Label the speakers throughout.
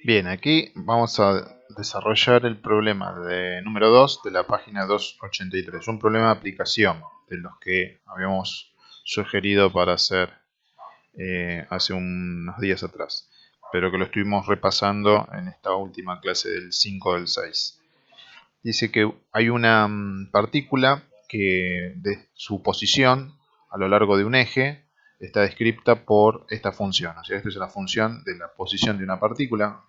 Speaker 1: Bien, aquí vamos a desarrollar el problema de número 2 de la página 283. Un problema de aplicación de los que habíamos sugerido para hacer hace unos días atrás, pero que lo estuvimos repasando en esta última clase del 5 del 6. Dice que hay una partícula que de su posición a lo largo de un eje está descrita por esta función. O sea, esta es la función de la posición de una partícula.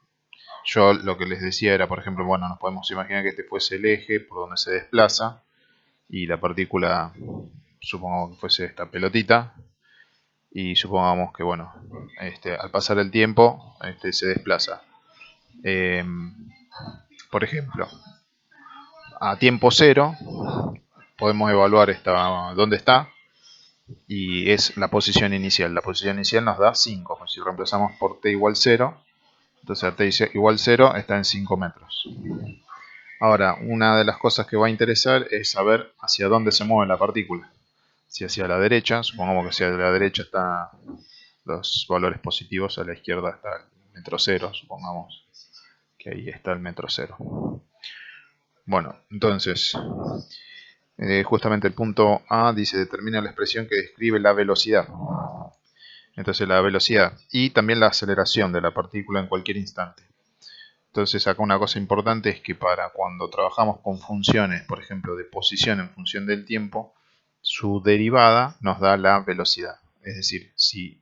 Speaker 1: Yo lo que les decía era, por ejemplo, bueno, nos podemos imaginar que este fuese el eje por donde se desplaza y la partícula, supongamos que fuese esta pelotita, y supongamos que, bueno, al pasar el tiempo se desplaza. Eh, por ejemplo, a tiempo cero podemos evaluar dónde está y es la posición inicial. La posición inicial nos da 5. Si reemplazamos por t igual 0, entonces t igual 0 está en 5 metros. Ahora, una de las cosas que va a interesar es saber hacia dónde se mueve la partícula. Si hacia la derecha, supongamos que hacia la derecha están los valores positivos, a la izquierda está el metro cero, supongamos que ahí está el metro cero. Bueno, entonces, justamente el punto A dice determina la expresión que describe la velocidad. Entonces la velocidad y también la aceleración de la partícula en cualquier instante. Entonces acá una cosa importante es que para cuando trabajamos con funciones, por ejemplo, de posición en función del tiempo, su derivada nos da la velocidad. Es decir, si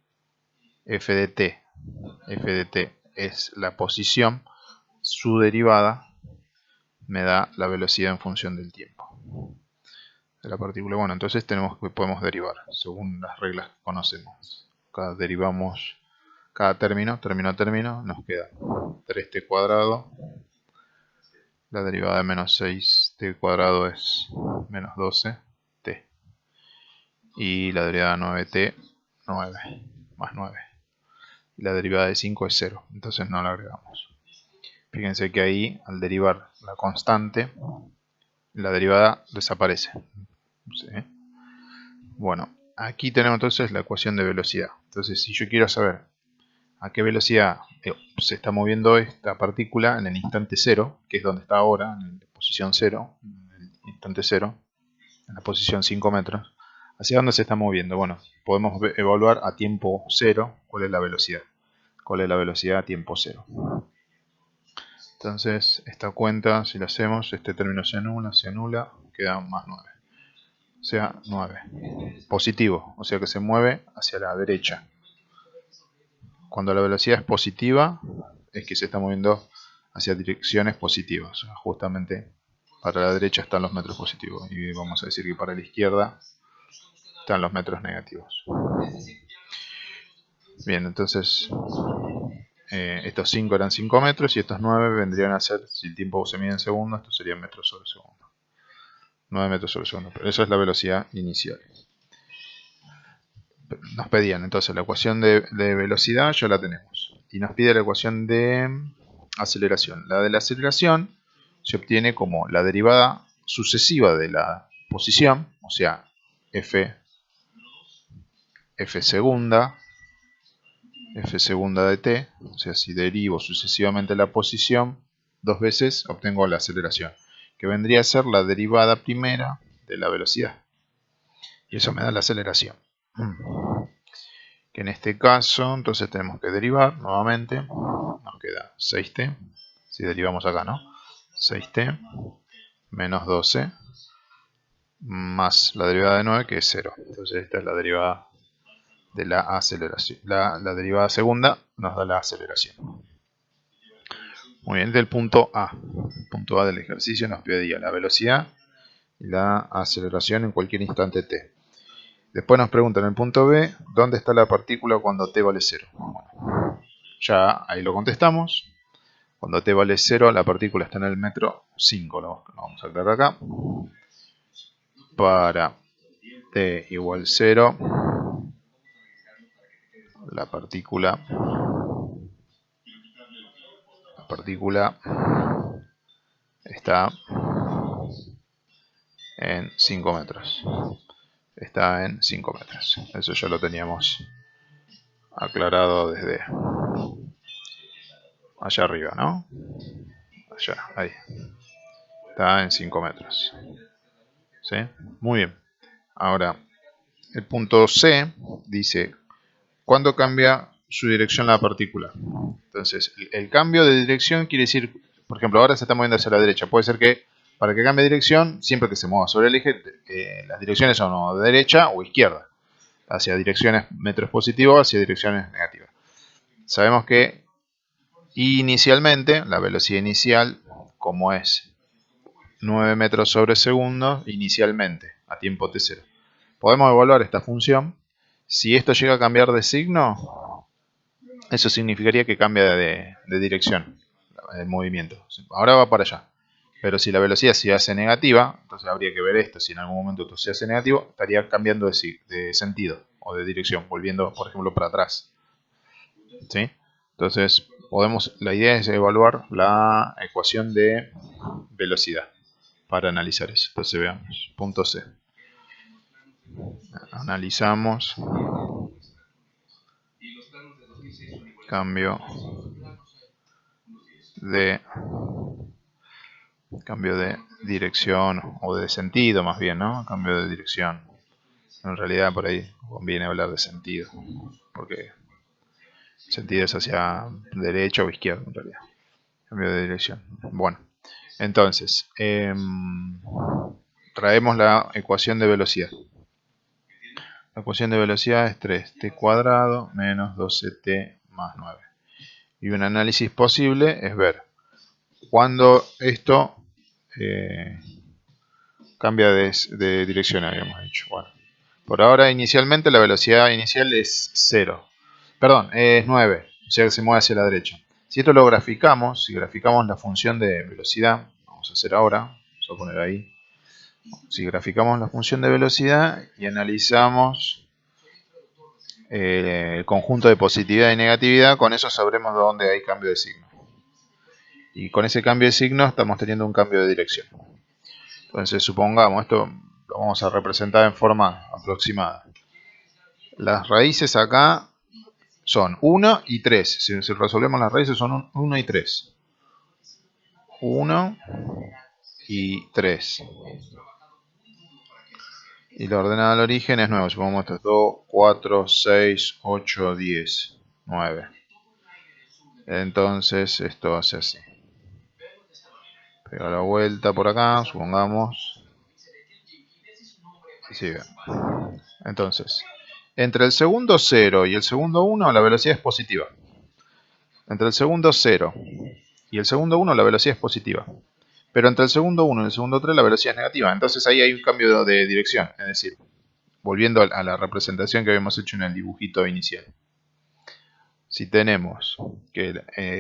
Speaker 1: f de t es la posición, su derivada me da la velocidad en función del tiempo de la partícula. Bueno, entonces podemos derivar según las reglas que conocemos. Acá derivamos cada término a término, nos queda 3t cuadrado. La derivada de menos 6t cuadrado es menos 12t. Y la derivada de 9t, 9 más 9. Y la derivada de 5 es 0, entonces no la agregamos. Fíjense que ahí, al derivar la constante, la derivada desaparece. ¿Sí? Bueno, aquí tenemos entonces la ecuación de velocidad. Entonces, si yo quiero saber a qué velocidad se está moviendo esta partícula en el instante 0, que es donde está ahora, en la posición 0, en el instante 0, en la posición 5 metros, ¿hacia dónde se está moviendo? Bueno, podemos evaluar a tiempo 0 cuál es la velocidad. ¿Cuál es la velocidad a tiempo 0? Entonces, esta cuenta, si la hacemos, este término se anula, queda más 9. O sea, 9. Positivo, o sea que se mueve hacia la derecha. Cuando la velocidad es positiva, es que se está moviendo hacia direcciones positivas. Justamente para la derecha están los metros positivos y vamos a decir que para la izquierda están los metros negativos. Bien, entonces estos 5 eran 5 metros y estos 9 vendrían a ser, si el tiempo se mide en segundos, esto sería metros sobre segundo. 9 metros sobre segundo, pero esa es la velocidad inicial. Nos pedían entonces la ecuación de velocidad, ya la tenemos. Y nos pide la ecuación de aceleración. La de la aceleración se obtiene como la derivada sucesiva de la posición, o sea, f segunda de t, o sea, si derivo sucesivamente la posición dos veces, obtengo la aceleración, que vendría a ser la derivada primera de la velocidad. Y eso me da la aceleración. Que en este caso, entonces tenemos que derivar nuevamente. Nos queda 6t, si derivamos acá, ¿no? 6t menos 12 más la derivada de 9, que es 0. Entonces esta es la derivada de la aceleración. La derivada segunda nos da la aceleración. Muy bien, del punto A. El punto A del ejercicio nos pedía la velocidad y la aceleración en cualquier instante t. Después nos preguntan en el punto B, ¿dónde está la partícula cuando t vale 0? Bueno, ya ahí lo contestamos. Cuando t vale 0, la partícula está en el metro 5. Lo vamos a aclarar acá. Para t igual 0, la partícula está en 5 metros. Está en 5 metros. Eso ya lo teníamos aclarado desde allá arriba, ¿no? Allá, ahí. Está en 5 metros. ¿Sí? Muy bien. Ahora, el punto C dice, ¿cuándo cambia su dirección la partícula? Entonces, el cambio de dirección quiere decir, por ejemplo, ahora se está moviendo hacia la derecha. Puede ser que para que cambie de dirección, siempre que se mueva sobre el eje, las direcciones son o de derecha o izquierda. Hacia direcciones metros positivos, hacia direcciones negativas. Sabemos que inicialmente, la velocidad inicial, como es 9 metros sobre segundo, inicialmente, a tiempo t0. Podemos evaluar esta función. Si esto llega a cambiar de signo, eso significaría que cambia de dirección el movimiento. Ahora va para allá. Pero si la velocidad se hace negativa, entonces habría que ver esto. Si en algún momento esto se hace negativo, estaría cambiando de sentido o de dirección, volviendo, por ejemplo, para atrás. ¿Sí? Entonces, la idea es evaluar la ecuación de velocidad para analizar eso. Entonces veamos, punto C. Analizamos cambio de dirección o de sentido más bien, ¿no? Cambio de dirección. En realidad por ahí conviene hablar de sentido, porque sentido es hacia derecha o izquierda en realidad. Cambio de dirección. Bueno, entonces traemos la ecuación de velocidad. La ecuación de velocidad es 3t cuadrado menos 12t más 9. Y un análisis posible es ver cuándo esto cambia de dirección, habíamos dicho. Bueno, por ahora inicialmente la velocidad inicial es 0. Perdón, es 9, o sea que se mueve hacia la derecha. Si esto lo graficamos, si graficamos la función de velocidad, vamos a hacer ahora, vamos a poner ahí. Si graficamos la función de velocidad y analizamos el conjunto de positividad y negatividad, con eso sabremos dónde hay cambio de signo. Y con ese cambio de signo estamos teniendo un cambio de dirección. Entonces supongamos, esto lo vamos a representar en forma aproximada. Las raíces acá son 1 y 3. Si resolvemos las raíces son 1 y 3. 1 y 3. Y la ordenada del origen es 9. Supongamos esto es 2, 4, 6, 8, 10, 9. Entonces esto hace así. Pega la vuelta por acá, supongamos. Y sigue. Entonces, entre el segundo 0 y el segundo 1 la velocidad es positiva. Entre el segundo 0 y el segundo 1 la velocidad es positiva. Pero entre el segundo 1 y el segundo 3 la velocidad es negativa. Entonces ahí hay un cambio de dirección. Es decir, volviendo a la representación que habíamos hecho en el dibujito inicial. Si tenemos que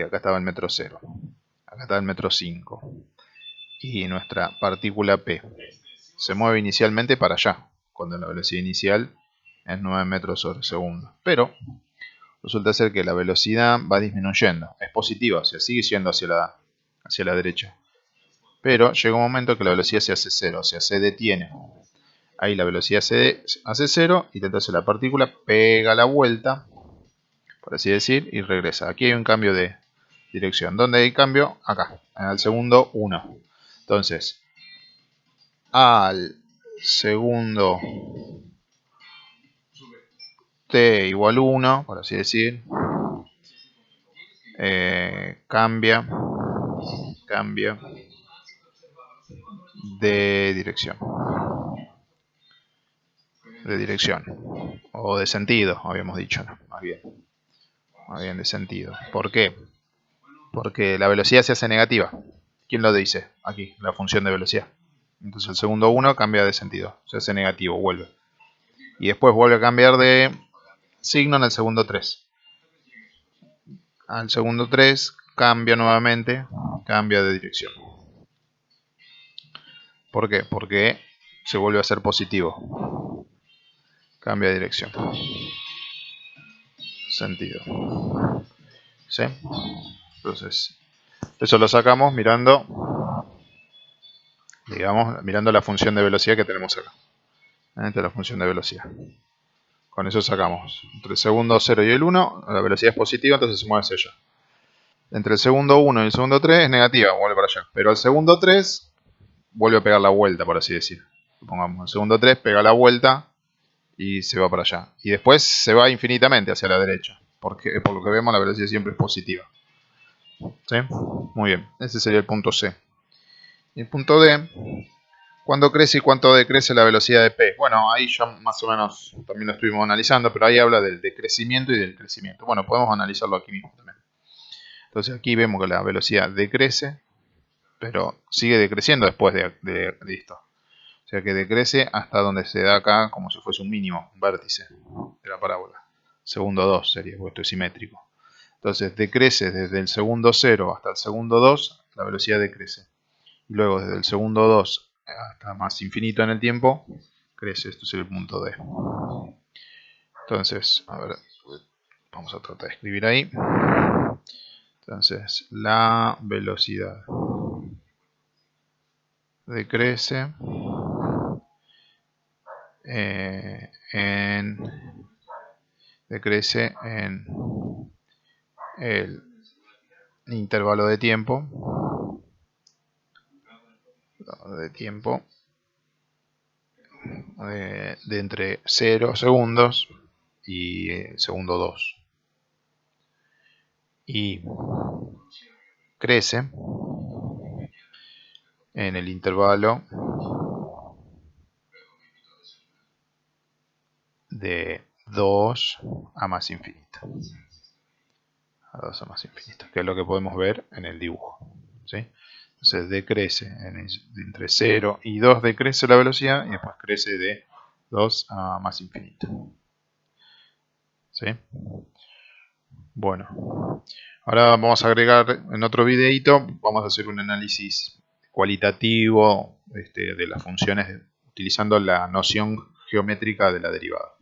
Speaker 1: acá estaba el metro 0, acá está el metro 5 y nuestra partícula P se mueve inicialmente para allá, cuando la velocidad inicial es 9 metros sobre segundo. Pero resulta ser que la velocidad va disminuyendo, es positiva, o sea, sigue siendo hacia la derecha. Pero llega un momento que la velocidad se hace 0, o sea, se detiene. Ahí la velocidad se hace 0 y entonces la partícula pega la vuelta, por así decir, y regresa. Aquí hay un cambio de dirección. ¿Dónde hay cambio? Acá, en el segundo 1. Entonces, al segundo t igual 1, por así decir, cambia de dirección. De dirección. O de sentido, habíamos dicho, ¿no? Más bien de sentido. ¿Por qué? Porque la velocidad se hace negativa. ¿Quién lo dice? Aquí, la función de velocidad. Entonces el segundo 1 cambia de sentido, se hace negativo, vuelve. Y después vuelve a cambiar de signo en el segundo 3. Al segundo 3 cambia nuevamente, cambia de dirección. ¿Por qué? Porque se vuelve a ser positivo. Cambia de dirección. Sentido. ¿Sí? Entonces, eso lo sacamos mirando, digamos, mirando la función de velocidad que tenemos acá. Esta es la función de velocidad. Con eso sacamos entre el segundo 0 y el 1, la velocidad es positiva, entonces se mueve hacia allá. Entre el segundo 1 y el segundo 3 es negativa, vuelve para allá. Pero el segundo 3 vuelve a pegar la vuelta, por así decir. Supongamos, el segundo 3 pega la vuelta y se va para allá. Y después se va infinitamente hacia la derecha. Porque por lo que vemos la velocidad siempre es positiva. ¿Sí? Muy bien, ese sería el punto C. Y el punto D, ¿cuándo crece y cuánto decrece la velocidad de P? Bueno, ahí ya más o menos también lo estuvimos analizando, pero ahí habla del decrecimiento y del crecimiento. Bueno, podemos analizarlo aquí mismo también. Entonces aquí vemos que la velocidad decrece, pero sigue decreciendo después de esto. O sea que decrece hasta donde se da acá como si fuese un mínimo, un vértice de la parábola. Segundo 2 sería, porque esto es simétrico. Entonces decrece desde el segundo 0 hasta el segundo 2, la velocidad decrece. Y luego desde el segundo 2 hasta más infinito en el tiempo, crece. Esto es el punto D. Entonces, a ver, vamos a tratar de escribir ahí. Entonces, la velocidad decrece decrece en el intervalo de tiempo de entre 0 segundos y segundo 2. Y crece en el intervalo de 2 a más infinito. A 2 a más infinito, que es lo que podemos ver en el dibujo. ¿Sí? Entonces decrece entre 0 y 2 decrece la velocidad y después crece de 2 a más infinito. ¿Sí? Bueno, ahora vamos a agregar en otro videito, vamos a hacer un análisis cualitativo de las funciones utilizando la noción geométrica de la derivada.